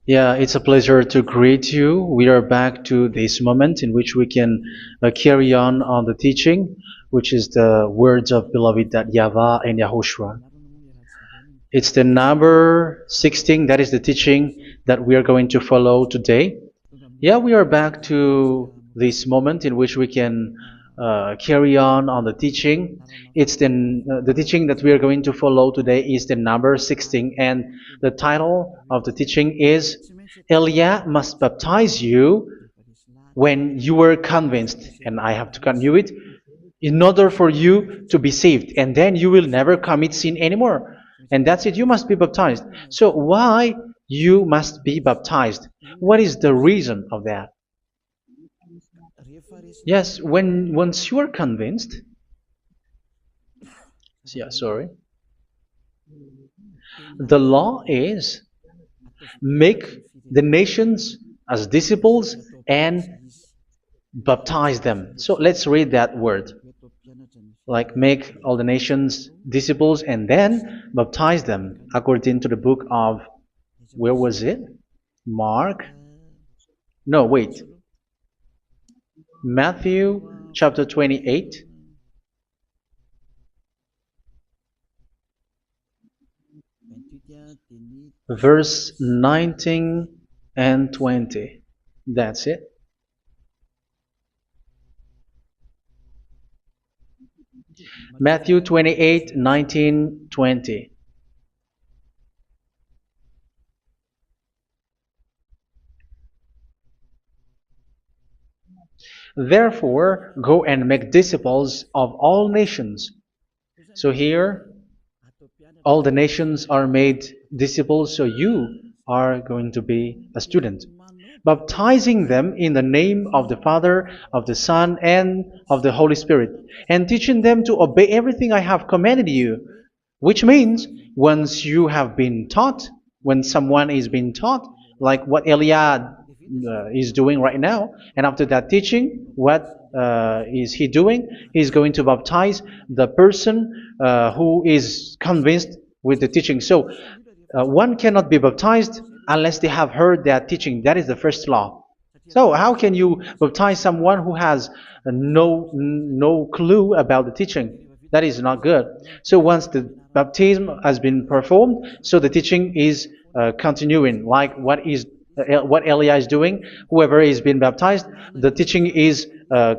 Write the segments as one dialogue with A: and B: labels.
A: Yeah, it's a pleasure to greet you. We are back to this moment in which we can carry on the teaching, which is the words of beloved that YAHVAH and YAHOSHUA. It's the number 16, that is the teaching that we are going to follow today. Yeah, we are back to this moment in which we can carry on the teaching. It's the teaching that we are going to follow today is the number 16, and the title of the teaching is Elia must baptize you when you were convinced, and I have to continue it, in order for you to be saved, and then you will never commit sin anymore. And that's it, you must be baptized. So why you must be baptized? What is the reason of that? Yes, when once you are convinced, yeah, sorry, the law is make the nations as disciples and baptize them. So let's read that word. Like make all the nations disciples and then baptize them according to the book of, where was it? Mark? No, wait. Matthew chapter 28. Verse 19 and 20. That's it. Matthew 28, 19, 20. Therefore, go and make disciples of all nations. So here, all the nations are made disciples, so you are going to be a student. Baptizing them in the name of the Father, of the Son, and of the Holy Spirit, and teaching them to obey everything I have commanded you. Which means, once you have been taught, when someone is being taught, like what Elia is doing right now, and after that teaching, what is he doing? He's going to baptize the person who is convinced with the teaching. So, one cannot be baptized unless they have heard that teaching. That is the first law. So, how can you baptize someone who has no clue about the teaching? That is not good. So, once the baptism has been performed, so the teaching is continuing, like what Elia is doing. Whoever is being baptized, the teaching is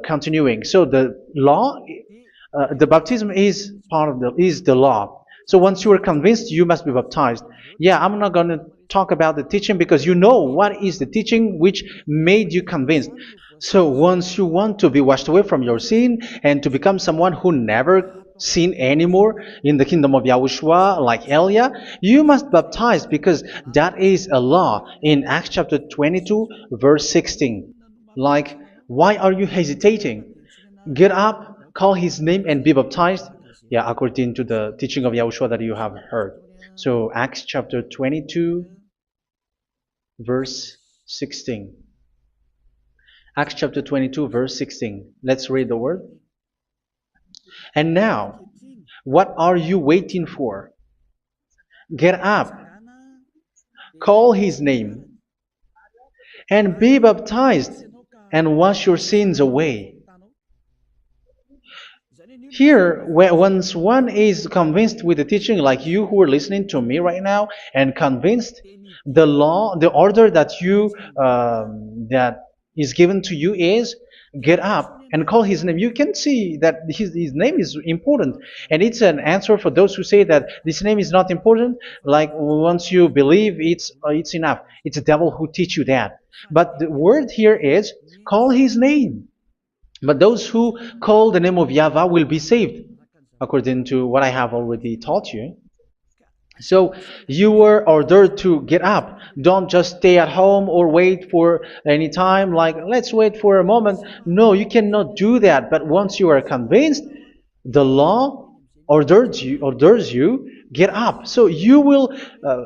A: continuing. So the law, the baptism is part of the law. So once you are convinced, you must be baptized. Yeah, I'm not going to talk about the teaching because you know what is the teaching which made you convinced. So once you want to be washed away from your sin and to become someone who never sin anymore in the kingdom of Yahushua, like Elia, you must baptize because that is a law in Acts chapter 22, verse 16. Like, why are you hesitating? Get up, call his name, and be baptized. Yeah, according to the teaching of Yahushua that you have heard. So, Acts chapter 22, verse 16. Acts chapter 22, verse 16. Let's read the word. And now, what are you waiting for? Get up, call his name, and be baptized, and wash your sins away. Here, once one is convinced with the teaching, like you who are listening to me right now, and convinced, the law, the order that that is given to you is get up and call his name. You can see that his name is important, and it's an answer for those who say that this name is not important. Like once you believe, it's enough. It's the devil who teach you that. But the word here is call his name. But those who call the name of YAHVAH will be saved, according to what I have already taught you. So you were ordered to get up. Don't just stay at home or wait for any time, like let's wait for a moment. No, you cannot do that. But once you are convinced, the law orders you get up. So you will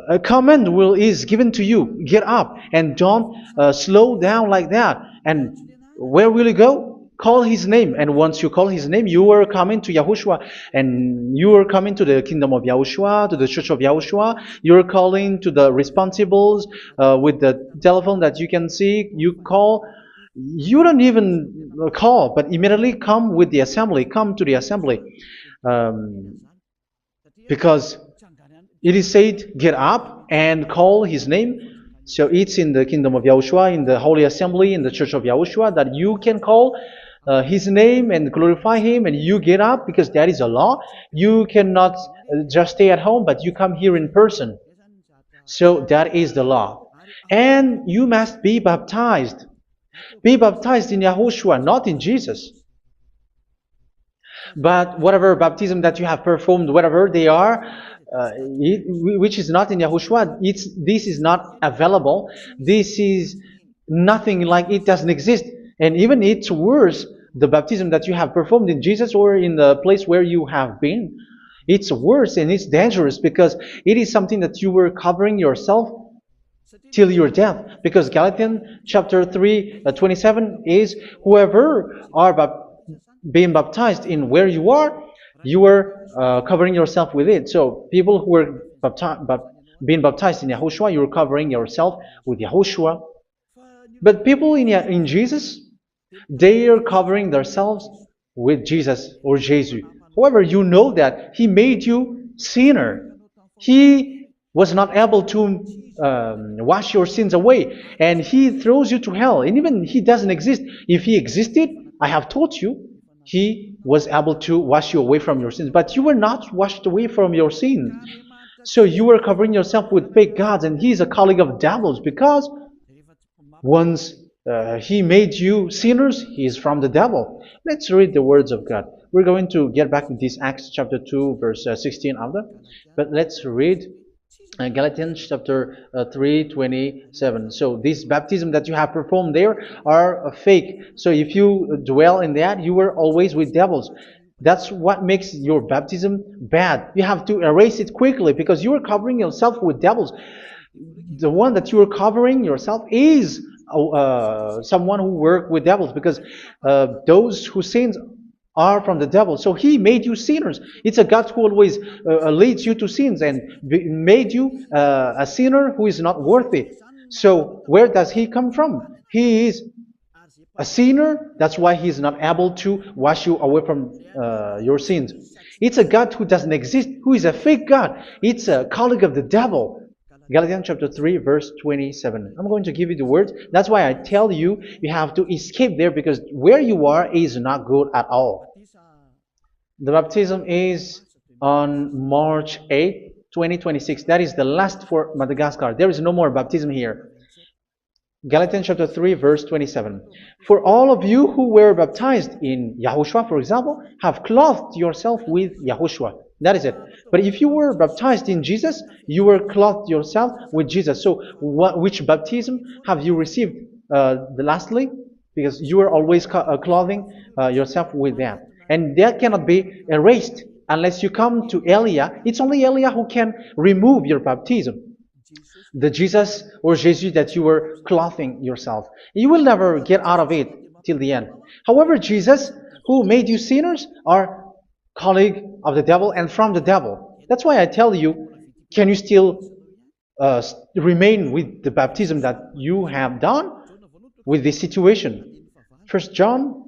A: a command is given to you. Get up and don't slow down like that. And where will you go? Call his name, and once you call his name, you are coming to Yahushua, and you are coming to the kingdom of Yahushua, to the church of Yahushua. You're calling to the responsibles with the telephone that you can see. You call. You don't even call, but immediately come with the assembly. Come to the assembly, um, because it is said, get up and call his name. So it's in the kingdom of Yahushua, in the holy assembly, in the church of Yahushua, that you can call his name and glorify him, and you get up, because that is a law. You cannot just stay at home, but you come here in person. So that is the law. And you must be baptized. Be baptized in Yahushua, not in Jesus. But whatever baptism that you have performed, whatever they are, which is not in Yahushua, this is not available. This is nothing, like it doesn't exist. And even it's worse, the baptism that you have performed in Jesus or in the place where you have been. It's worse and it's dangerous, because it is something that you were covering yourself till your death. Because Galatians chapter 3, 27 is, whoever are being baptized in where you are covering yourself with it. So people who are being baptized in Yahushua, you're covering yourself with Yahushua. But people in Jesus, they are covering themselves with Jesus or Jesus. However, you know that he made you sinner. He was not able to wash your sins away, and he throws you to hell. And even he doesn't exist. If he existed, I have told you, he was able to wash you away from your sins. But you were not washed away from your sins. So you were covering yourself with fake gods, and he is a colleague of devils, because once he made you sinners, he is from the devil. Let's read the words of God. We're going to get back to this Acts chapter 2, verse 16 after. But let's read Galatians chapter 3:27. So this baptism that you have performed there are fake. So if you dwell in that, you were always with devils. That's what makes your baptism bad. You have to erase it quickly, because you are covering yourself with devils. The one that you are covering yourself is someone who works with devils, because those who sin are from the devil. So he made you sinners. It's a God who always leads you to sins, and made you a sinner who is not worthy. So where does he come from? He is a sinner. That's why he is not able to wash you away from your sins. It's a God who doesn't exist, who is a fake God. It's a colleague of the devil. Galatians chapter 3, verse 27. I'm going to give you the words. That's why I tell you, you have to escape there, because where you are is not good at all. The baptism is on March 8, 2026. That is the last for Madagascar. There is no more baptism here. Galatians chapter 3, verse 27. For all of you who were baptized in Yahushua, for example, have clothed yourself with Yahushua. That is it. But if you were baptized in Jesus, you were clothed yourself with Jesus. So which baptism have you received lastly? Because you are always clothing yourself with that. And that cannot be erased unless you come to Elia. It's only Elia who can remove your baptism. The Jesus or Jesus that you were clothing yourself. You will never get out of it till the end. However, Jesus, who made you sinners, are colleague of the devil and from the devil. That's why I tell you, can you still remain with the baptism that you have done with this situation? First John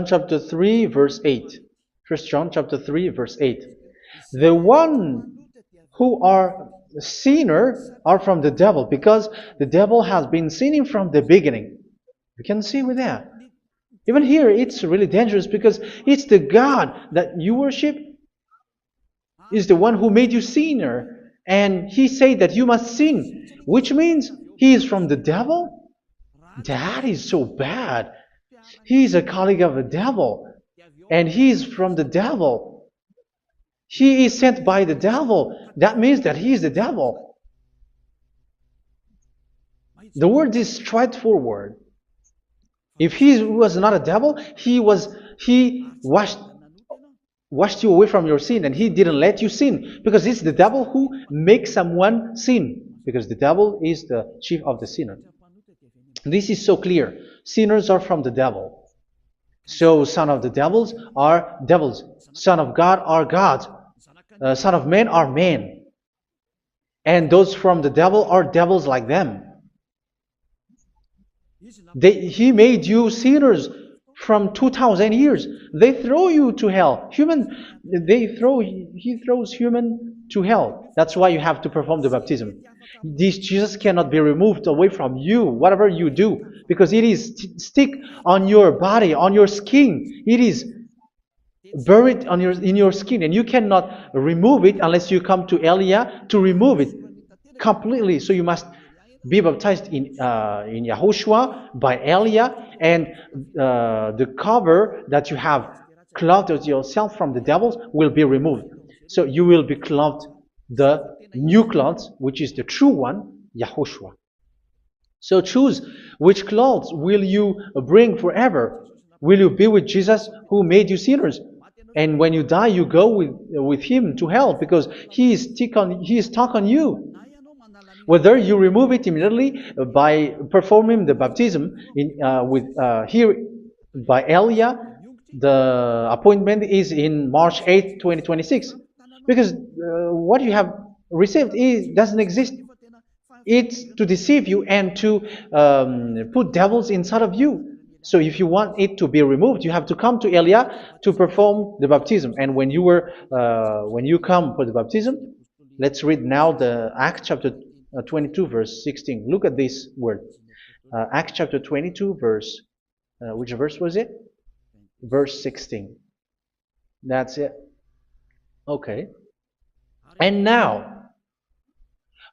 A: chapter 3, verse 8. First John chapter 3, verse 8. The one who are sinner are from the devil, because the devil has been sinning from the beginning. You can see with that. Even here, it's really dangerous, because it's the God that you worship is the one who made you sinner, and he said that you must sin, which means he is from the devil. That is so bad. He is a colleague of the devil, and he is from the devil. He is sent by the devil. That means that he is the devil. The word is straightforward. If he was not a devil, he washed you away from your sin, and he didn't let you sin, because it's the devil who makes someone sin, because the devil is the chief of the sinner. This is so clear. Sinners are from the devil. So son of the devils are devils. Son of God are gods. Son of men are men. And those from the devil are devils like them. He made you sinners from 2,000 years. They throw you to hell. He throws human to hell. That's why you have to perform the baptism. This Jesus cannot be removed away from you, whatever you do, because it is stick on your body, on your skin. It is buried in your skin, and you cannot remove it unless you come to Elia to remove it completely. So you must be baptized in Yahushua by Elia, and the cover that you have clothed yourself from the devils will be removed. So you will be clothed the new clothes, which is the true one, Yahushua. So choose which clothes will you bring forever. Will you be with Jesus who made you sinners? And when you die, you go with him to hell because he is stuck on you. Whether you remove it immediately by performing the baptism here by Elia, the appointment is in March 8, 2026. Because what you have received doesn't exist. It's to deceive you and to put devils inside of you. So if you want it to be removed, you have to come to Elia to perform the baptism. And when you come for the baptism, let's read now the Acts chapter 22 verse 16. Look at this word. Acts chapter 22 verse, which verse was it? Verse 16. That's it. Okay. And now,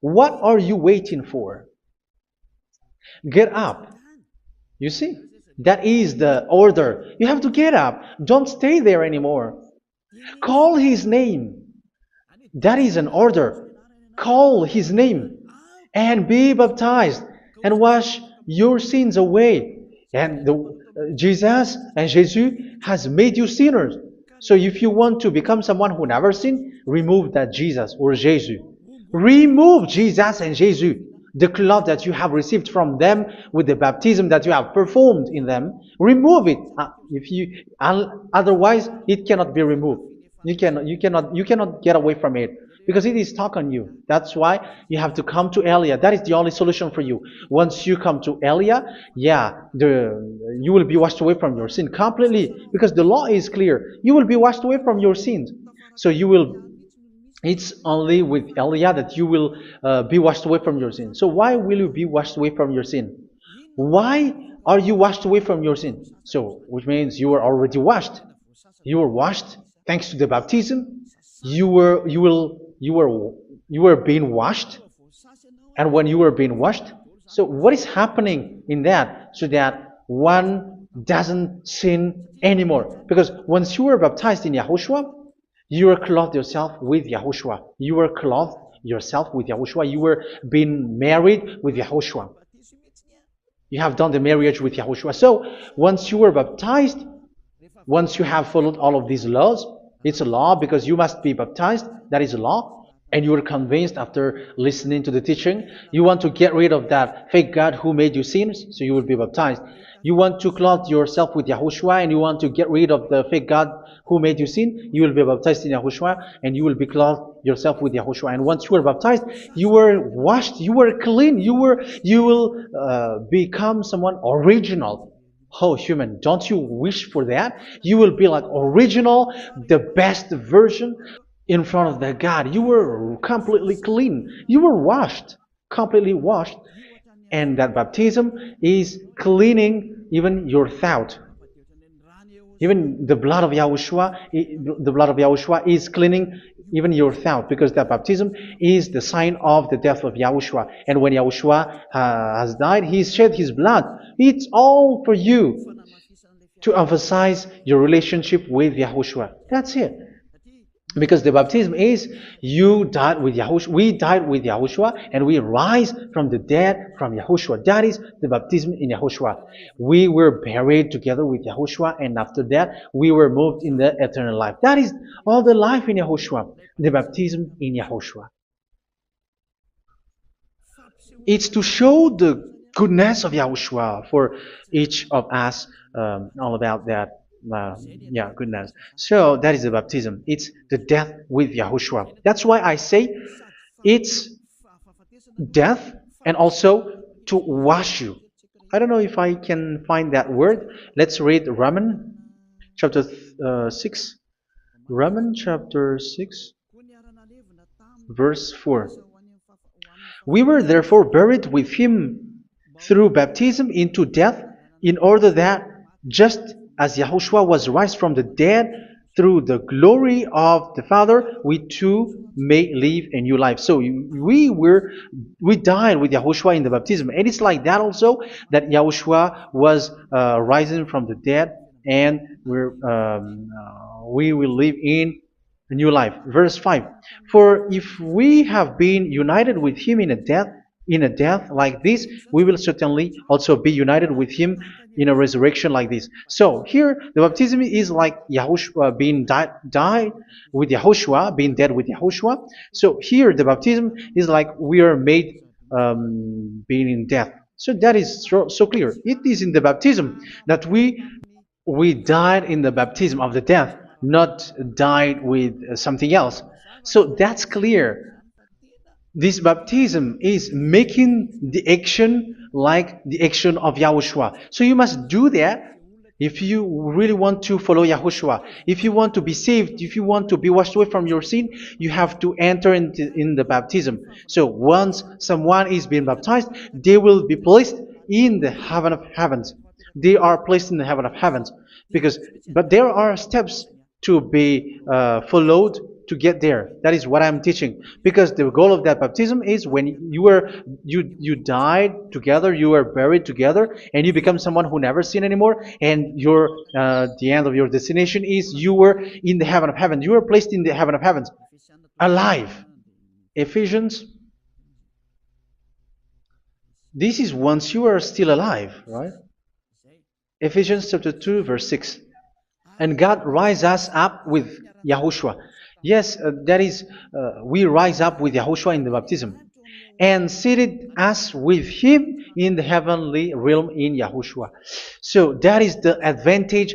A: what are you waiting for? Get up. You see, that is the order. You have to get up. Don't stay there anymore. Call his name. That is an order. Call his name and be baptized and wash your sins away. And Jesus has made you sinners. So if you want to become someone who never sinned, remove that Jesus or Jesus. Remove Jesus and Jesus, the cloth that you have received from them with the baptism that you have performed in them. Remove it. Otherwise, it cannot be removed. You cannot get away from it because it is stuck on you. That's why you have to come to Elia. That is the only solution for you. Once you come to Elia, you will be washed away from your sin completely because the law is clear. You will be washed away from your sins. So it's only with Elia that you will be washed away from your sin. So why will you be washed away from your sin? Why are you washed away from your sin? So, which means you are already washed. You were washed thanks to the baptism. You were being washed, and when you were being washed, so what is happening in that? So that one doesn't sin anymore. Because once you were baptized in Yahushua, you were clothed yourself with Yahushua. You were clothed yourself with Yahushua. You were being married with Yahushua. You have done the marriage with Yahushua. So once you were baptized, once you have followed all of these laws, it's a law because you must be baptized. That is a law. And you are convinced after listening to the teaching, you want to get rid of that fake God who made you sinners, so you will be baptized. You want to clothe yourself with Yahushua and you want to get rid of the fake God who made you sin, you will be baptized in Yahushua and you will be clothed yourself with Yahushua. And once you are baptized, you were washed, you were clean, you will become someone original. Oh, human, don't you wish for that? You will be like original, the best version in front of that God. You were completely clean. You were washed, completely washed. And that baptism is cleaning even your thought. Even the blood of Yahushua is cleaning even your thought, because that baptism is the sign of the death of Yahushua. And when Yahushua has died, he shed his blood. It's all for you to emphasize your relationship with Yahushua. That's it. Because the baptism is you died with Yahushua, we died with Yahushua, and we rise from the dead from Yahushua. That is the baptism in Yahushua. We were buried together with Yahushua, and after that we were moved in the eternal life. That is all the life in Yahushua, the baptism in Yahushua. It's to show the goodness of Yahushua for each of us, all about that. Yeah, goodness. So that is the baptism. It's the death with Yahushua. That's why I say it's death and also to wash you. I don't know if I can find that word. Let's read Romans chapter 6. Romans chapter 6, verse 4. We were therefore buried with him through baptism into death, in order that, just as Yahushua was raised from the dead through the glory of the Father, we too may live a new life. So we died with Yahushua in the baptism, and it's like that also that Yahushua was rising from the dead, and we will live in a new life. Verse 5. For if we have been united with him in a death like this, we will certainly also be united with him in a resurrection like this. So here the baptism is like Yahushua being died with Yahushua, being dead with Yahushua. So here the baptism is like we are made being in death. So that is so clear. It is in the baptism that we died in the baptism of the death, not died with something else. So that's clear. This baptism is making the action like the action of Yahushua. So you must do that if you really want to follow Yahushua. If you want to be saved, if you want to be washed away from your sin, you have to enter in the baptism. So once someone is being baptized, they will be placed in the heaven of heavens. They are placed in the heaven of heavens but there are steps to be followed to get there. That is what I'm teaching. Because the goal of that baptism is when you died together, you were buried together, and you become someone who never sin anymore. And the end of your destination is you were in the heaven of heaven. You were placed in the heaven of heavens, alive. Ephesians. This is once you are still alive, right? Ephesians chapter 2, verse 6. And God rise us up with Yahushua. Yes, that is, we rise up with Yahushua in the baptism. And seated us with him in the heavenly realm in Yahushua. So that is the advantage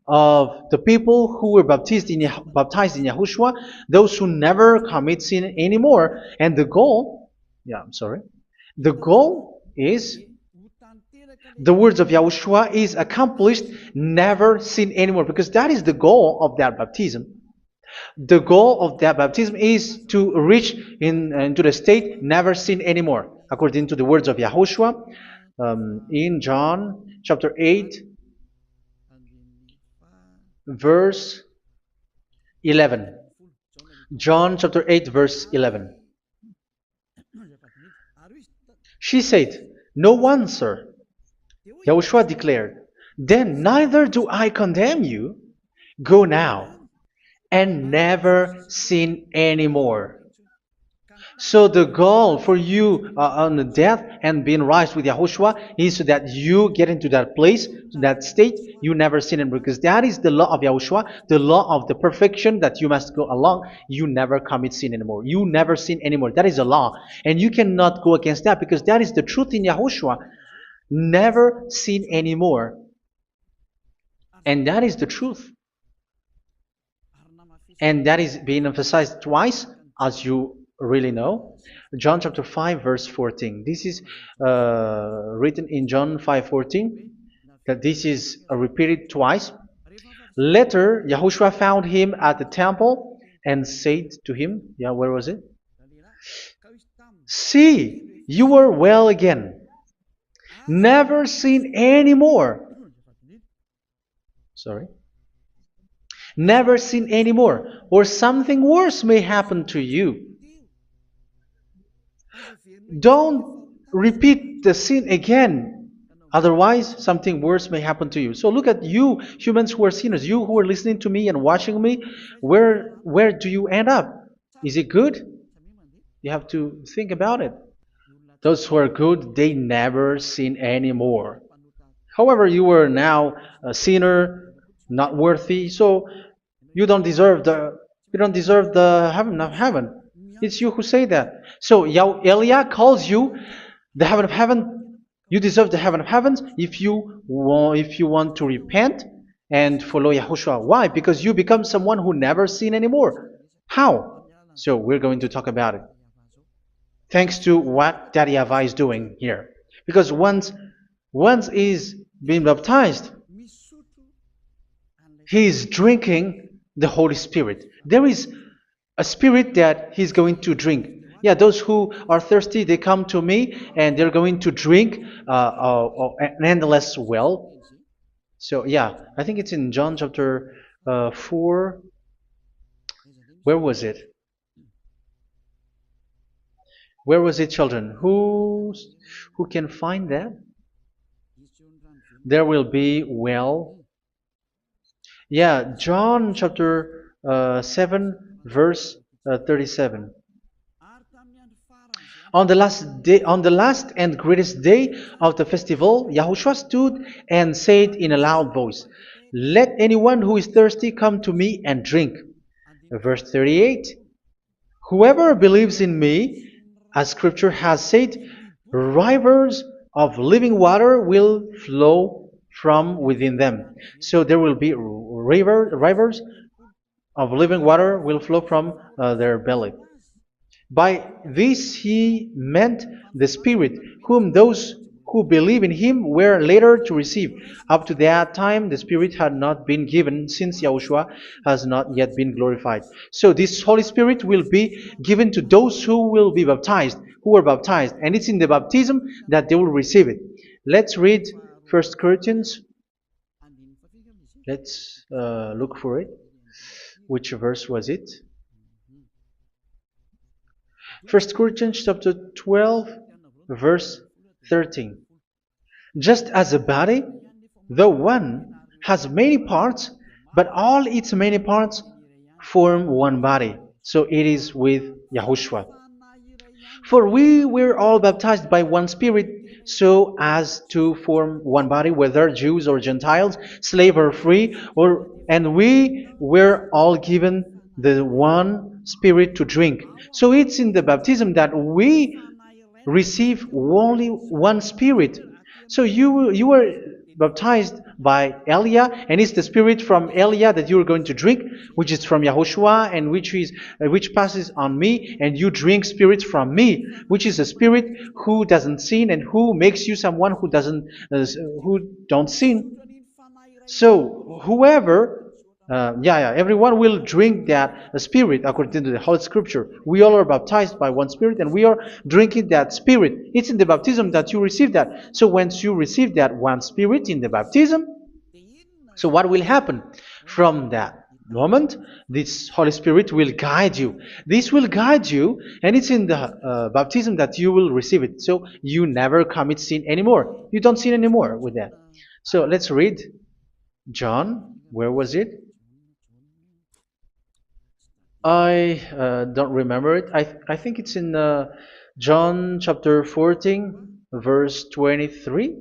A: of the people who were baptized in Yahushua, those who never commit sin anymore. And the goal, the goal is the words of Yahushua is accomplished, never sin anymore, because that is the goal of that baptism. The goal of that baptism is to reach into the state never sin anymore, according to the words of Yahushua in John chapter 8, verse 11. John chapter 8, verse 11. She said, "No one, sir." Yahushua declared, "Then neither do I condemn you. Go now and never sin anymore." So the goal for you on the death and being raised with Yahushua is so that you get into that place, that state, you never sin anymore. Because that is the law of Yahushua, the law of the perfection that you must go along. You never commit sin anymore. You never sin anymore. That is a law. And you cannot go against that because that is the truth in Yahushua. Never sin anymore. And that is the truth. And that is being emphasized twice, as you really know. John chapter 5, verse 14. This is written in John 5:14. That this is repeated twice. Later, Yahushua found him at the temple and said to him, where was it? "See, you are well again. Never sin anymore." Sorry. Never sin anymore, or something worse may happen to you. Don't repeat the sin again. Otherwise, something worse may happen to you. So look at you, humans who are sinners, you who are listening to me and watching me. Where do you end up? Is it good? You have to think about it. Those who are good, they never sin anymore. However, you are now a sinner, not worthy, so you don't deserve the heaven of heaven. It's you who say that. So Eliah calls you the heaven of heaven You deserve the heaven of heavens if you want to repent and follow Yahushua. Why? Because you become someone who never sin anymore. How? So we're going to talk about it. Thanks to what Daddy YAHVAH is doing here. Because once he's been baptized, he is drinking the Holy Spirit. There is a spirit that he's going to drink. Yeah, those who are thirsty, they come to me and they're going to drink an endless well. So yeah, I think it's in John chapter 4. Where was it? Where was it, children? Who can find that? There will be well. Yeah, John chapter 7, verse 37. On the last and greatest day of the festival, Yahushua stood and said in a loud voice, "Let anyone who is thirsty come to me and drink." Verse 38. Whoever believes in me, as scripture has said, rivers of living water will flow from within them. So there will be rivers of living water will flow from their belly. By this he meant the Spirit, whom those who believe in him were later to receive. Up to that time, the Spirit had not been given, since Yahushua has not yet been glorified. So this Holy Spirit will be given to those who will be baptized, who were baptized, and it's in the baptism that they will receive it. Let's read 1 Corinthians. Let's look for it. Which verse was it? 1 Corinthians chapter 12, verse 13. Just as a body, though one, has many parts, but all its many parts form one body. So it is with Yahushua. For we were all baptized by one Spirit, so as to form one body, whether Jews or Gentiles, slave or free, and we were all given the one Spirit to drink. So it's in the baptism that we receive only one Spirit. So you were baptized by Elia, and it's the Spirit from Elia that you are going to drink, which is from Yahushua, and which passes on me, and you drink Spirit from me, which is a Spirit who doesn't sin and who makes you someone who don't sin. So whoever everyone will drink that Spirit according to the Holy Scripture. We all are baptized by one Spirit, and we are drinking that Spirit. It's in the baptism that you receive that. So once you receive that one Spirit in the baptism, so what will happen from that moment? This Holy Spirit will guide you. This will guide you, and it's in the baptism that you will receive it. So you never commit sin anymore. You don't sin anymore with that. So let's read John. Where was it? I don't remember it. I think it's in John chapter 14, verse 23.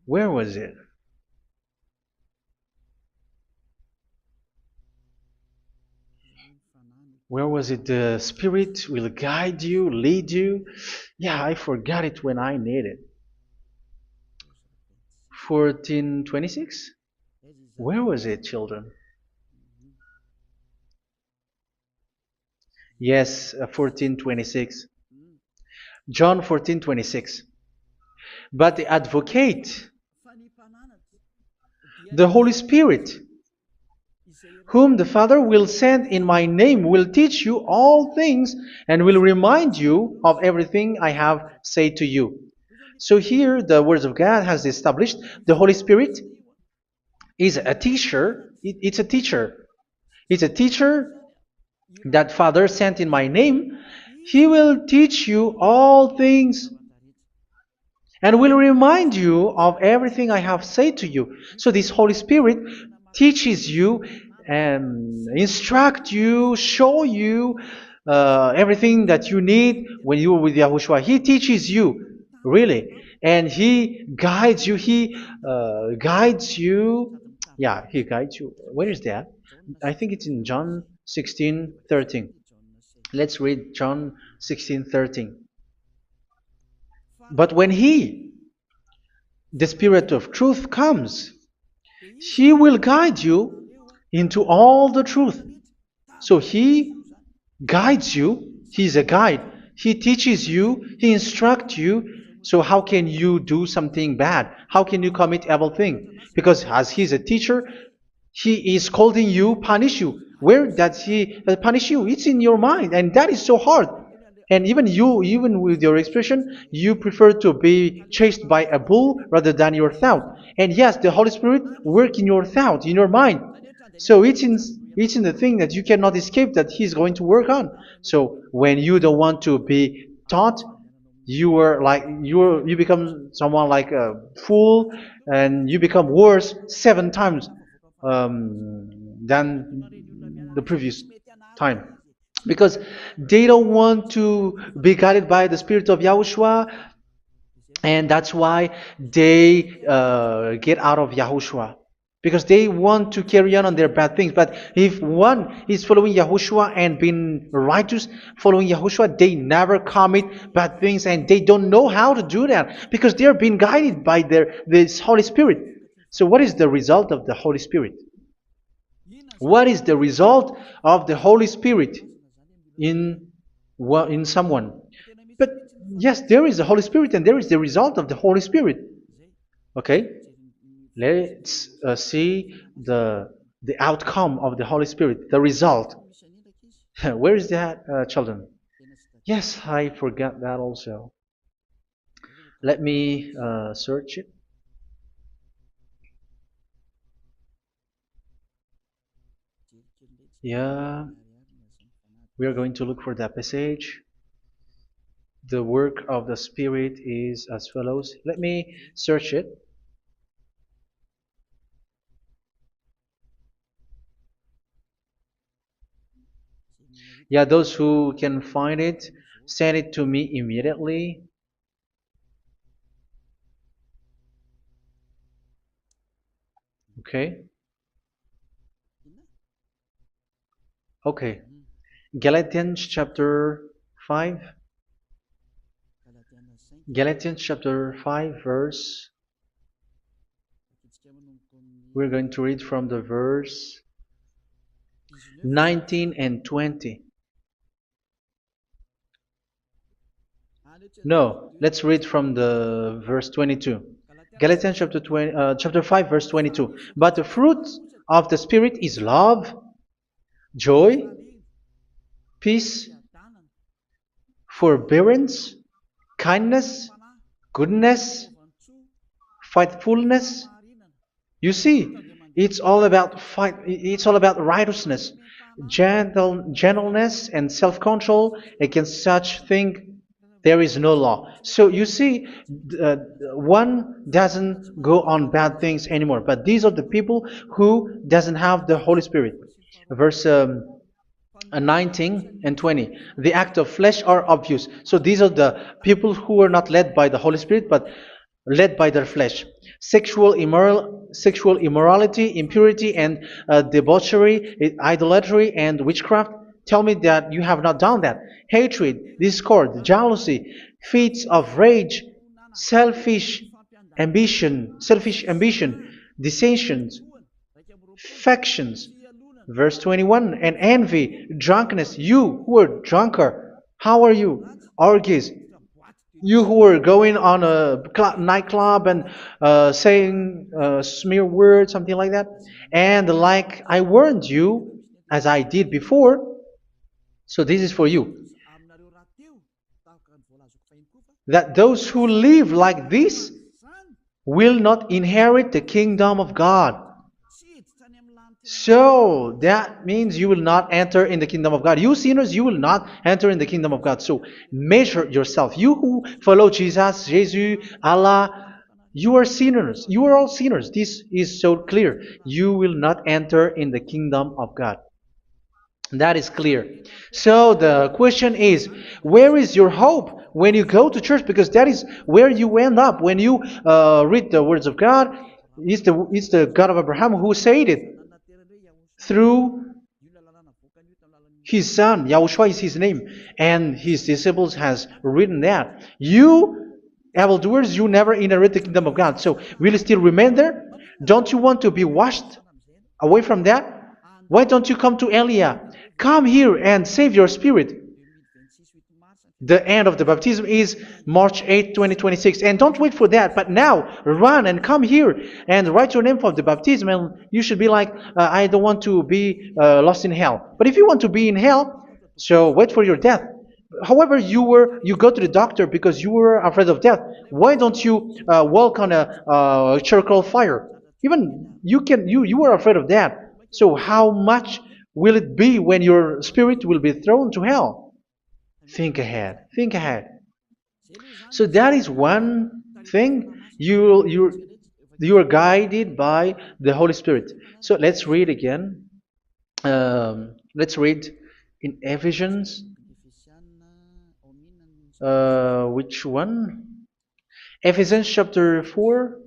A: Where was it? Where was it? The Spirit will guide you, lead you. Yeah, I forgot it when I need it. 14:26? Where was it, children? Yes, 14:26. John 14:26. But the Advocate, the Holy Spirit, whom the Father will send in my name, will teach you all things and will remind you of everything I have said to you. So here the Word of God has established the Holy Spirit is a teacher. It's a teacher. It's a teacher that Father sent in my name. He will teach you all things and will remind you of everything I have said to you. So this Holy Spirit teaches you and instruct you, show you everything that you need when you are with Yahushua. He teaches you, really, and He guides you. He guides you. Yeah, He guides you. Where is that? I think it's in John 16:13. Let's read John 16:13. But when He, the Spirit of truth, comes, He will guide you into all the truth. So He guides you. He's a guide. He teaches you. He instructs you. So how can you do something bad? How can you commit evil thing? Because as He's a teacher, He is scolding you, punish you. Where does He punish you? It's in your mind, and that is so hard. And even you, even with your expression, you prefer to be chased by a bull rather than your thought. And yes, the Holy Spirit work in your thought, in your mind. So it's in the thing that you cannot escape that He's going to work on. So when you don't want to be taught, you become someone like a fool, and you become worse 7 times than the previous time, because they don't want to be guided by the Spirit of Yahushua, and that's why they get out of Yahushua, because they want to carry on their bad things. But if one is following Yahushua and being righteous, following Yahushua, they never commit bad things, and they don't know how to do that because they are being guided by this Holy Spirit. So what is the result of the Holy Spirit? What is the result of the Holy Spirit in someone? But yes, there is the Holy Spirit, and there is the result of the Holy Spirit. Okay, let's see the outcome of the Holy Spirit, the result. Where is that, children? Yes, I forgot that also. Let me search it. Yeah, we are going to look for that passage. The work of the Spirit is as follows. Let me search it. Yeah, those who can find it, send it to me immediately. Okay. Okay. Galatians chapter 5. Galatians chapter 5 verse. We're going to read from the verse 19 and 20. No, let's read from the verse 22. Galatians chapter 5 verse 22. But the fruit of the Spirit is love, joy, peace, forbearance, kindness, goodness, faithfulness. You see, it's all about it's all about righteousness, gentleness, and self-control. Against such thing there is no law. So you see, one doesn't go on bad things anymore. But these are the people who doesn't have the Holy Spirit. Verse 19 and 20. The act of flesh are obvious. So these are the people who are not led by the Holy Spirit, but led by their flesh. Sexual immorality, impurity, and debauchery, idolatry, and witchcraft. Tell me that you have not done that. Hatred, discord, jealousy, fits of rage, selfish ambition, dissensions, factions. Verse 21, and envy, drunkenness. You who are drunkard, how are you? Orgies. You who are going on a nightclub and saying smear words, something like that. And like I warned you, as I did before, so this is for you. That those who live like this will not inherit the kingdom of God. So that means you will not enter in the kingdom of God. You sinners, you will not enter in the kingdom of God. So measure yourself. You who follow Jesus, Allah, you are sinners. You are all sinners. This is so clear. You will not enter in the kingdom of God. That is clear. So the question is, where is your hope when you go to church? Because that is where you end up. When you read the words of God, it's the God of Abraham who said it. Through His son, Yahushua is his name, and his disciples has written that. You, evildoers, you never inherit the kingdom of God. So will you still remain there? Don't you want to be washed away from that? Why don't you come to Elia? Come here and save your spirit. The end of the baptism is March 8th, 2026. And don't wait for that, but now run and come here and write your name for the baptism. And you should be like, I don't want to be lost in hell. But if you want to be in hell, so wait for your death. However, you go to the doctor because you were afraid of death. Why don't you walk on a charcoal fire? Even you were afraid of that. So how much will it be when your spirit will be thrown to hell? Think ahead. Think ahead. So that is one thing. You are guided by the Holy Spirit. So let's read again. Let's read in Ephesians. Which one? Ephesians chapter 4.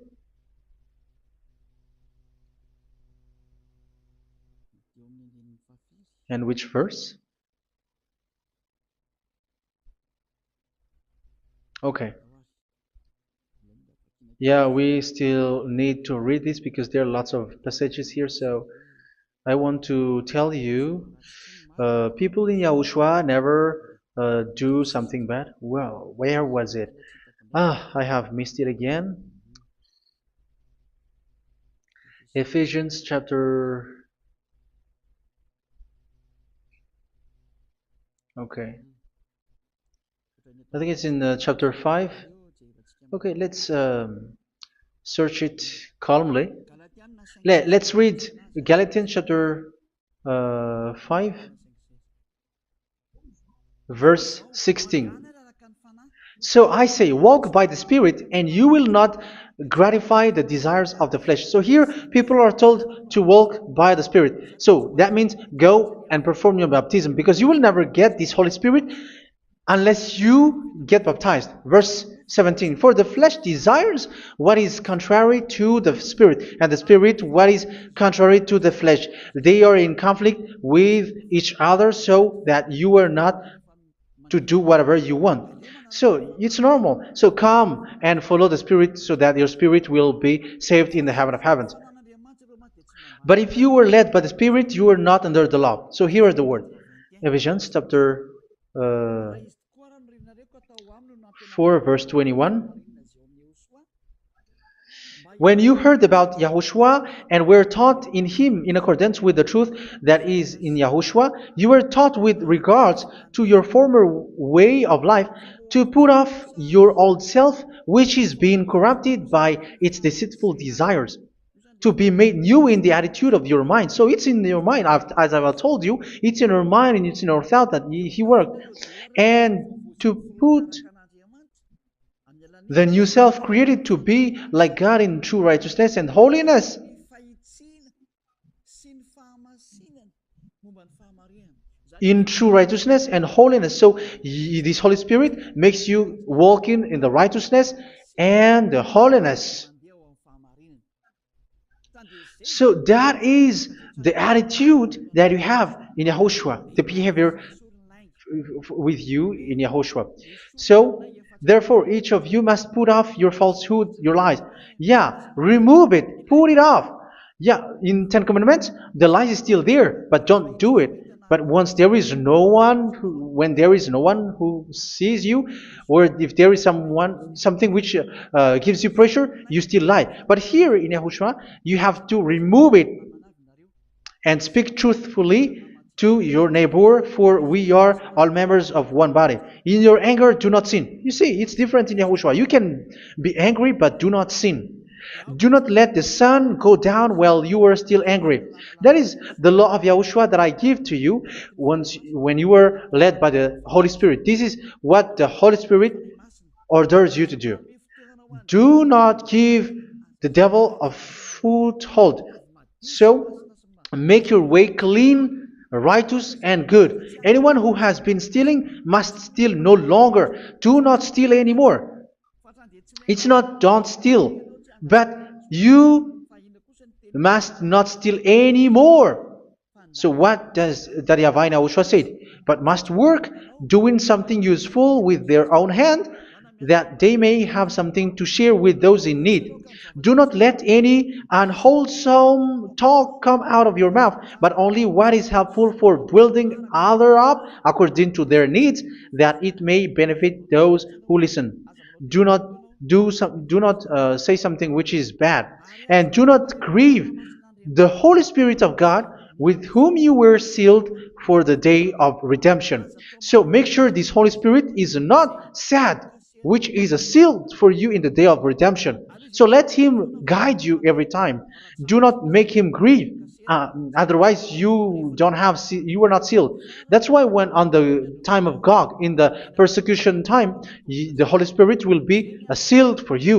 A: And which verse? Okay. Yeah, we still need to read this because there are lots of passages here. So I want to tell you, people in Yahushua never do something bad. Well, where was it? I have missed it again. Ephesians chapter. Okay. I think it's in chapter 5. Okay, let's search it calmly. Let's read Galatians chapter 5, verse 16. So I say, walk by the Spirit, and you will not gratify the desires of the flesh. So here, people are told to walk by the Spirit. So that means go and perform your baptism, because you will never get this Holy Spirit unless you get baptized. Verse 17. For the flesh desires what is contrary to the Spirit, and the Spirit what is contrary to the flesh. They are in conflict with each other, so that you are not to do whatever you want. So it's normal. So come and follow the Spirit so that your spirit will be saved in the heaven of heavens. But if you were led by the Spirit, you are not under the law. So here are the word. Ephesians chapter 4 verse 21. When you heard about Yahushua and were taught in him in accordance with the truth that is in Yahushua, you were taught with regards to your former way of life to put off your old self, which is being corrupted by its deceitful desires, to be made new in the attitude of your mind. So it's in your mind, as I've told you, it's in your mind and it's in your thought that he worked. And to put the new self created to be like God in true righteousness and holiness. In true righteousness and holiness. So this Holy Spirit makes you walking in the righteousness and the holiness. So that is the attitude that you have in Yahushua, the behavior with you in Yahushua. So therefore, each of you must put off your falsehood, your lies. Yeah, remove it, put it off. Yeah, in Ten Commandments, the lies is still there, but don't do it. But once there is no one, when there is no one who sees you, or if there is something which gives you pressure, you still lie. But here in Yahushua, you have to remove it and speak truthfully to your neighbor, for we are all members of one body. In your anger, do not sin. You see, it's different in Yahushua. You can be angry, but do not sin. Do not let the sun go down while you are still angry. That is the law of Yahushua that I give to you when you were led by the Holy Spirit. This is what the Holy Spirit orders you to do. Do not give the devil a foothold. So, make your way clean, righteous, and good. Anyone who has been stealing must steal no longer. Do not steal anymore. It's not don't steal, but you must not steal anymore. So what does the Yahweh Yahushua say? But must work doing something useful with their own hand, that they may have something to share with those in need. Do not let any unwholesome talk come out of your mouth, but only what is helpful for building other up according to their needs, that it may benefit those who listen. Do not do not say something which is bad, and do not grieve the Holy Spirit of God, with whom you were sealed for the day of redemption. So make sure this Holy Spirit is not sad, which is a seal for you in the day of redemption. So let Him guide you every time. Do not make Him grieve. Otherwise, you don't have you are not sealed. That's why when on the time of God, in the persecution time, the Holy Spirit will be sealed for you.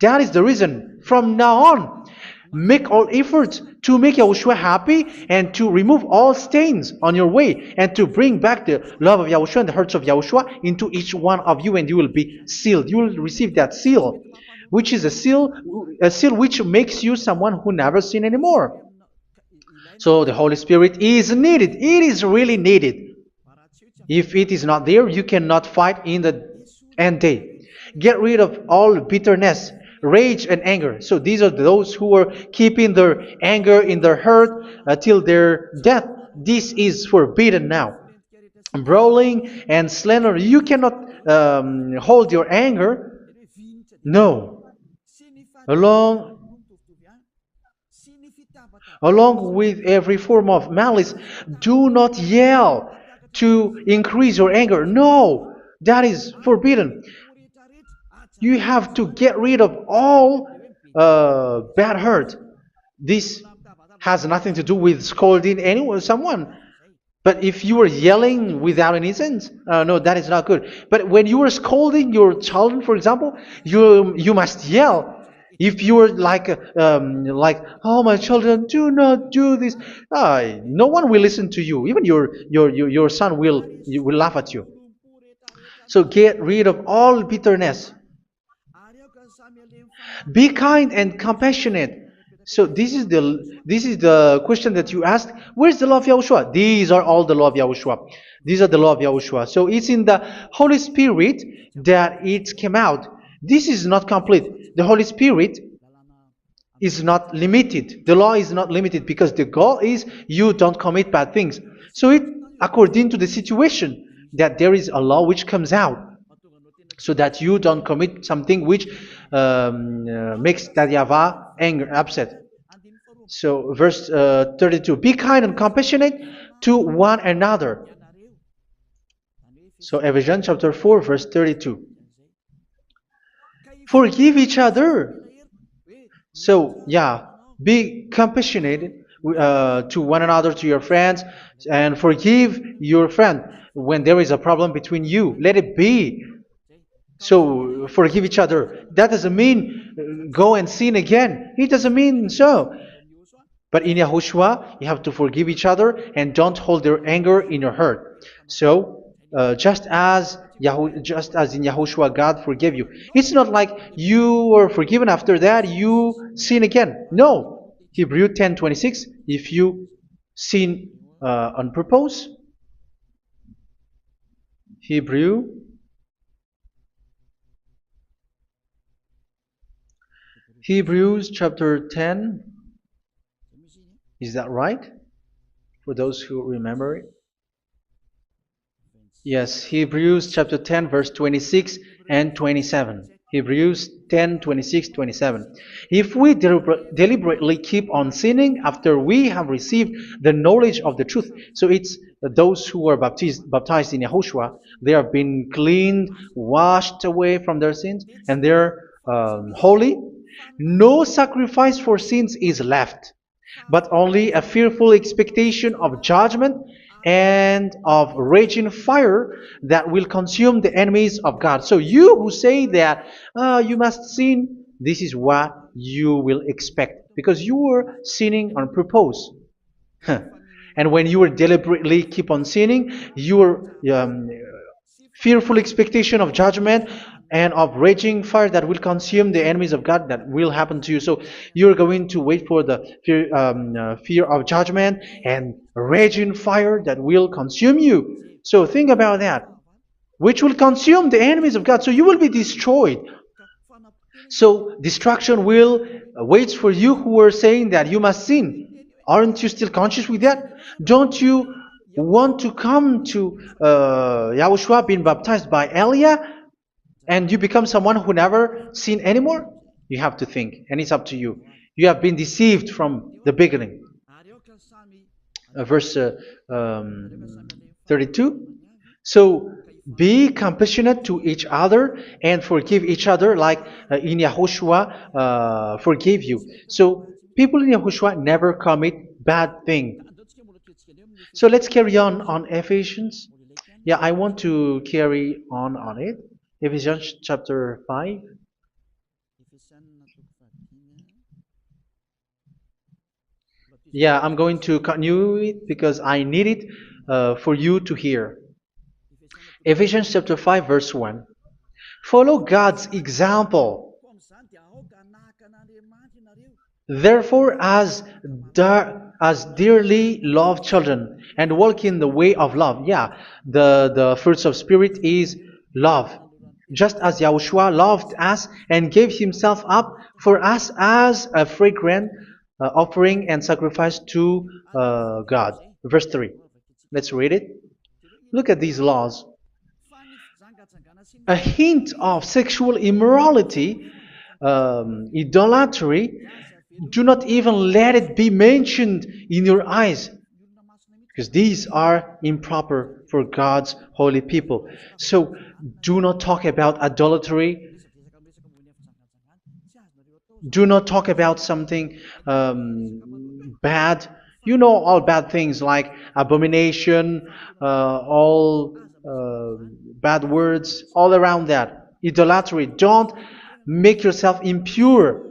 A: That is the reason. From now on, make all efforts to make Yahushua happy and to remove all stains on your way and to bring back the love of Yahushua and the hearts of Yahushua into each one of you, and you will be sealed. You will receive that seal, which is a seal which makes you someone who never sin anymore. So the Holy Spirit is needed. It is really needed. If it is not there, you cannot fight in the end day. Get rid of all bitterness, rage, and anger. So these are those who are keeping their anger in their heart till their death. This is forbidden now. Brawling and slander. You cannot hold your anger. No. Along with every form of malice, do not yell to increase your anger. No, that is forbidden. You have to get rid of all bad hurt. This has nothing to do with scolding anyone, someone. But if you are yelling without any sense, no, that is not good. But when you are scolding your children, for example, you must yell. If you are like, oh my children, do not do this, no one will listen to you. Even your son will laugh at you. So get rid of all bitterness. Be kind and compassionate. So this is the question that you asked. Where's the law of Yahushua? These are all the law of Yahushua. These are the law of Yahushua. So it's in the Holy Spirit that it came out. This is not complete. The Holy Spirit is not limited. The law is not limited because the goal is you don't commit bad things. So it according to the situation that there is a law which comes out, so that you don't commit something which makes that YAHVAH anger, upset. So verse 32, be kind and compassionate to one another. So Ephesians chapter 4 verse 32. Forgive each other. So yeah, be compassionate to one another, to your friends, and forgive your friend when there is a problem between you. Let it be. So forgive each other. That doesn't mean go and sin again. It doesn't mean so. But in Yahushua, you have to forgive each other and don't hold their anger in your heart. So just as in Yahushua, God forgave you. It's not like you were forgiven after that you sin again. No. Hebrew 10:26. If you sin on purpose, Hebrews chapter 10. Is that right? For those who remember it? Yes, Hebrews chapter 10 verse 26 and 27. Hebrews 10, 26, 27. If we deliberately keep on sinning after we have received the knowledge of the truth, so it's those who are baptized in Yahushua, they have been cleaned, washed away from their sins, and they're holy. No sacrifice for sins is left, but only a fearful expectation of judgment and of raging fire that will consume the enemies of God. So you who say that you must sin, this is what you will expect, because you were sinning on purpose. And when you deliberately keep on sinning, your fearful expectation of judgment and of raging fire that will consume the enemies of God that will happen to you. So you're going to wait for the fear of judgment and raging fire that will consume you. So think about that, which will consume the enemies of God. So you will be destroyed. So destruction will waits for you who are saying that you must sin. Aren't you still conscious with that? Don't you want to come to Yahushua being baptized by Elia and you become someone who never sinned anymore? You have to think, and it's up to you. You have been deceived from the beginning. Verse 32. So be compassionate to each other and forgive each other like in Yahushua forgave you. So people in Yahushua never commit bad thing. So let's carry on Ephesians. Yeah, I want to carry on it. Ephesians chapter 5. Yeah, I'm going to continue it because I need it for you to hear. Ephesians chapter 5 verse 1. Follow God's example. Therefore, as dearly loved children, and walk in the way of love. Yeah, the fruits of spirit is love. Just as Yahushua loved us and gave himself up for us as a fragrant offering and sacrifice to God. Verse 3. Let's read it. Look at these laws. A hint of sexual immorality, idolatry, do not even let it be mentioned in your eyes, because these are improper for God's holy people. So do not talk about idolatry. Do not talk about something bad. You know all bad things like abomination, all bad words, all around that. Idolatry. Don't make yourself impure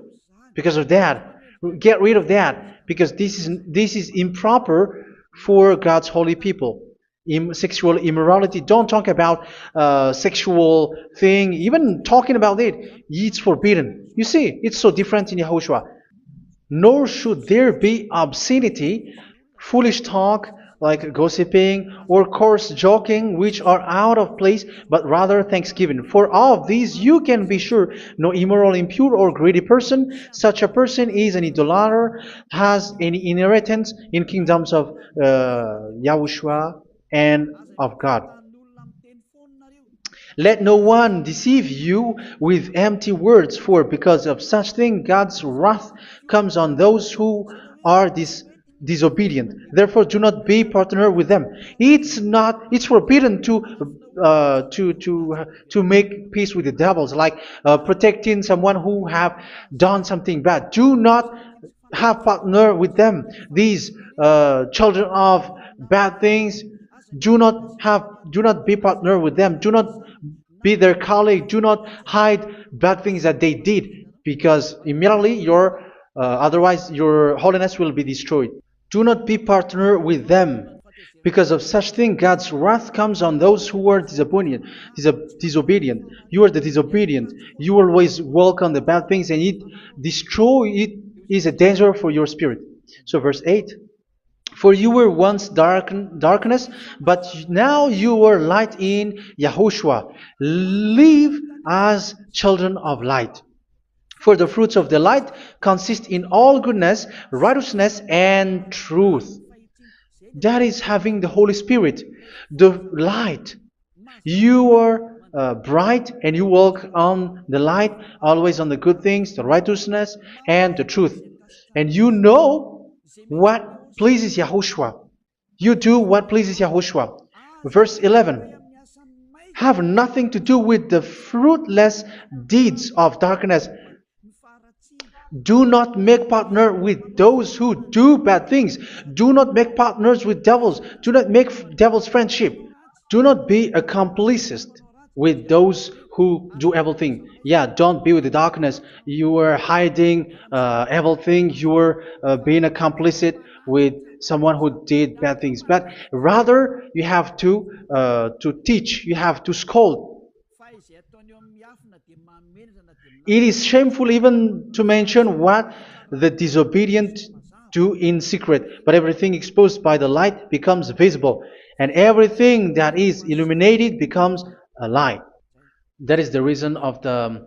A: because of that. Get rid of that because this is improper for God's holy people. Sexual immorality. Don't talk about sexual thing. Even talking about it's forbidden. You see, it's so different in Yahushua. Nor should there be obscenity, foolish talk like gossiping or coarse joking, which are out of place, but rather thanksgiving. For of these you can be sure: no immoral, impure, or greedy person, such a person is an idolater, has any inheritance in kingdoms of Yahushua and of God. Let no one deceive you with empty words, for because of such thing God's wrath comes on those who are disobedient. Therefore, do not be partner with them. It's forbidden to make peace with the devils, like protecting someone who have done something bad. Do not have partner with them. These children of bad things, do not be partner with them. Do not be their colleague. Do not hide bad things that they did, because immediately otherwise your holiness will be destroyed. Do not be partner with them. Because of such thing, God's wrath comes on those who are disobedient. You are the disobedient. You always walk on the bad things, and it is a danger for your spirit. So verse 8. For you were once darkness, but now you are light in Yahushua. Live as children of light. For the fruits of the light consist in all goodness, righteousness, and truth. That is having the Holy Spirit, the light. You are bright and you walk on the light, always on the good things, the righteousness, and the truth. And you know what pleases Yahushua. You do what pleases Yahushua. Verse 11. Have nothing to do with the fruitless deeds of darkness. Do not make partner with those who do bad things. Do not make partners with devils. Do not make devil's friendship. Do not be a complicit with those who do evil thing. Yeah, don't be with the darkness. You are hiding evil thing. You are being a complicit with someone who did bad things. But rather, you have to teach. You have to scold. It is shameful even to mention what the disobedient do in secret, but everything exposed by the light becomes visible, and everything that is illuminated becomes a light. That is the reason of the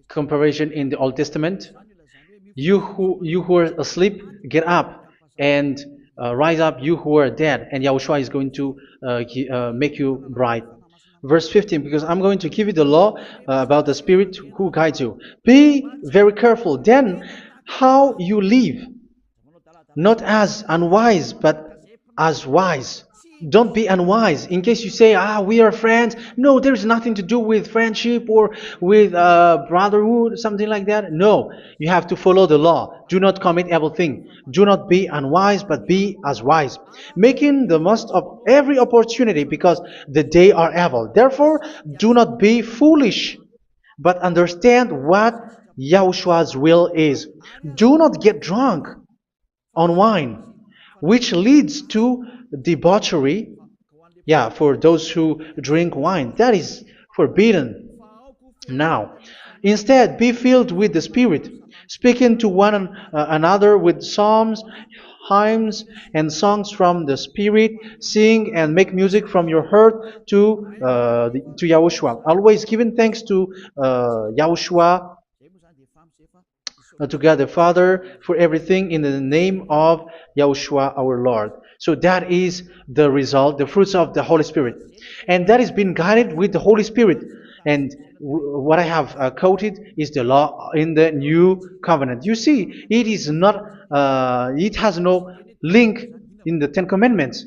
A: comparison in the Old Testament. You who are asleep, get up and rise up, you who are dead, and Yahushua is going to make you bright. Verse 15, because I'm going to give you the law about the Spirit who guides you. Be very careful then how you live, not as unwise, but as wise. Don't be unwise. In case you say, we are friends. No, there's nothing to do with friendship or with brotherhood, something like that. No, you have to follow the law. Do not commit evil thing. Do not be unwise, but be as wise, making the most of every opportunity, because the day are evil. Therefore, do not be foolish, but understand what Yahushua's will is. Do not get drunk on wine, which leads to debauchery. Yeah, for those who drink wine, that is forbidden now. Instead, be filled with the Spirit, speaking to one another with psalms, hymns, and songs from the Spirit. Sing and make music from your heart to Yahushua, always giving thanks to Yahushua, to God the Father, for everything in the name of Yahushua our Lord. So that is the result, the fruits of the Holy Spirit. And that is being guided with the Holy Spirit. And what I have quoted is the law in the new covenant. You see, it is not, it has no link in the Ten Commandments.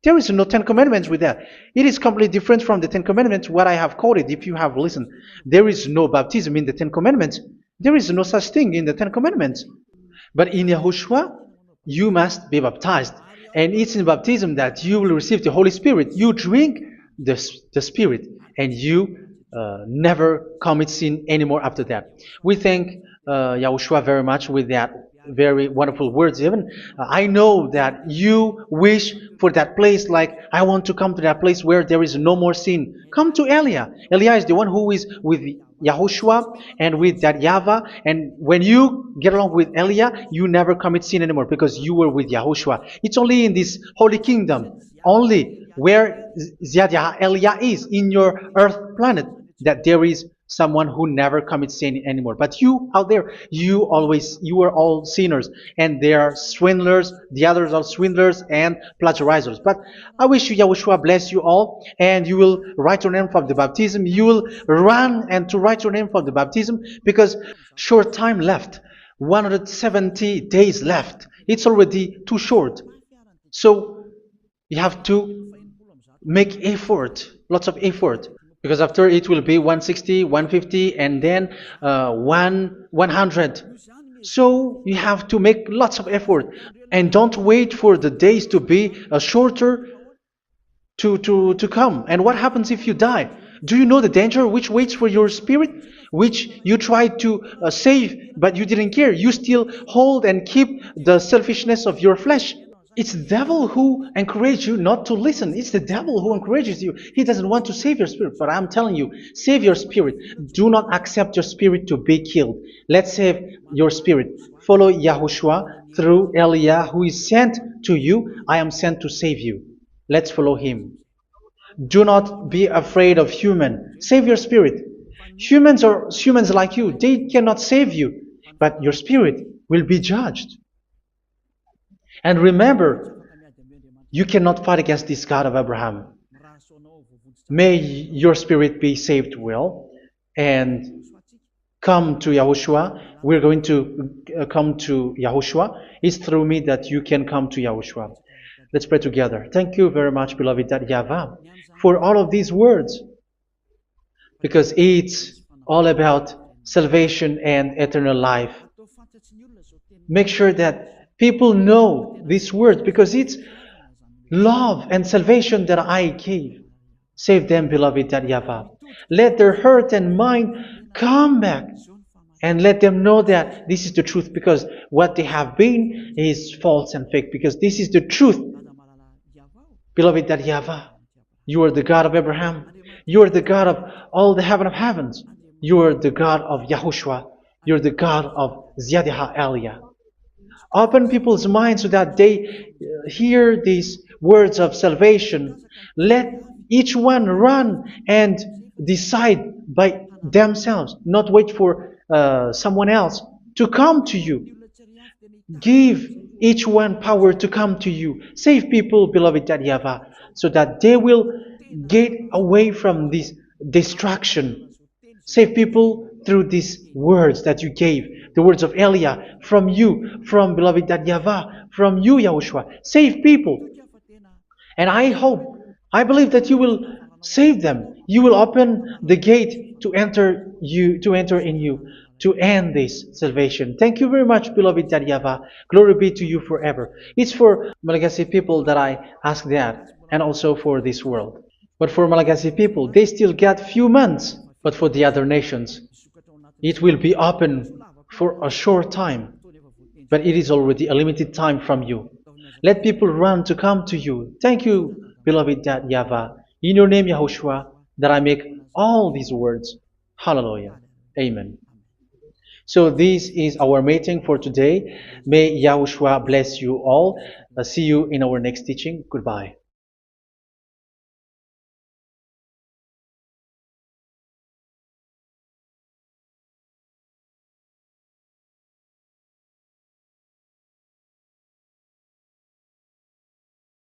A: There is no Ten Commandments with that. It is completely different from the Ten Commandments, what I have quoted, if you have listened. There is no baptism in the Ten Commandments. There is no such thing in the Ten Commandments. But in Yahushua, you must be baptized. And it's in baptism that you will receive the Holy Spirit. You drink the Spirit, and you never commit sin anymore after that. We thank Yahushua very much with that very wonderful words. Even I know that you wish for that place, like, I want to come to that place where there is no more sin. Come to Elia. Elia is the one who is with Yahushua and with that YAHVAH. And when you get along with Elia, you never commit sin anymore, because you were with Yahushua. It's only in this holy kingdom, only where Elia is, in your earth planet, that there is someone who never commits sin anymore. But you out there, you are all sinners, and they are swindlers. The others are swindlers and plagiarizers. But I wish you, Yahushua, bless you all, and you will write your name for the baptism. You will run and to write your name for the baptism, because short time left, 170 days left. It's already too short. So you have to make effort, lots of effort, because after it will be 160, 150, and then 100. So you have to make lots of effort, and don't wait for the days to be shorter to come. And what happens if you die? Do you know the danger which waits for your spirit, which you tried to save, but you didn't care? You still hold and keep the selfishness of your flesh. It's the devil who encourages you not to listen. It's the devil who encourages you. He doesn't want to save your spirit. But I'm telling you, save your spirit. Do not accept your spirit to be killed. Let's save your spirit. Follow Yahushua through Elia, who is sent to you. I am sent to save you. Let's follow him. Do not be afraid of human. Save your spirit. Humans are humans like you. They cannot save you. But your spirit will be judged. And remember, you cannot fight against this God of Abraham. May your spirit be saved well, and come to Yahushua. We're going to come to Yahushua. It's through me that you can come to Yahushua. Let's pray together. Thank you very much, beloved YAHVAH, for all of these words, because it's all about salvation and eternal life. Make sure that people know these words, because it's love and salvation that I gave. Save them, beloved YAHVAH. Let their heart and mind come back, and let them know that this is the truth, because what they have been is false and fake, because this is the truth. Beloved YAHVAH, you are the God of Abraham. You are the God of all the heaven of heavens. You are the God of Yahushua. You're the God of Ziyadiha Elia. Open people's minds so that they hear these words of salvation. Let each one run and decide by themselves, not wait for someone else to come to you. Give each one power to come to you. Save people, beloved Yahavah, so that they will get away from this distraction. Save people through these words that you gave, the words of Elia, from you, from beloved Yahavah, from you, Yahushua. Save people. And I believe that you will save them. You will open the gate to enter in you, to end this salvation. Thank you very much, beloved Yahavah. Glory be to you forever. It's for Malagasy people that I ask that, and also for this world. But for Malagasy people, they still get few months. But for the other nations, it will be open for a short time. But it is already a limited time from you. Let people run to come to you. Thank you, beloved Yahavah. In your name, Yahushua, that I make all these words. Hallelujah. Amen. So this is our meeting for today. May Yahushua bless you all. See you in our next teaching. Goodbye.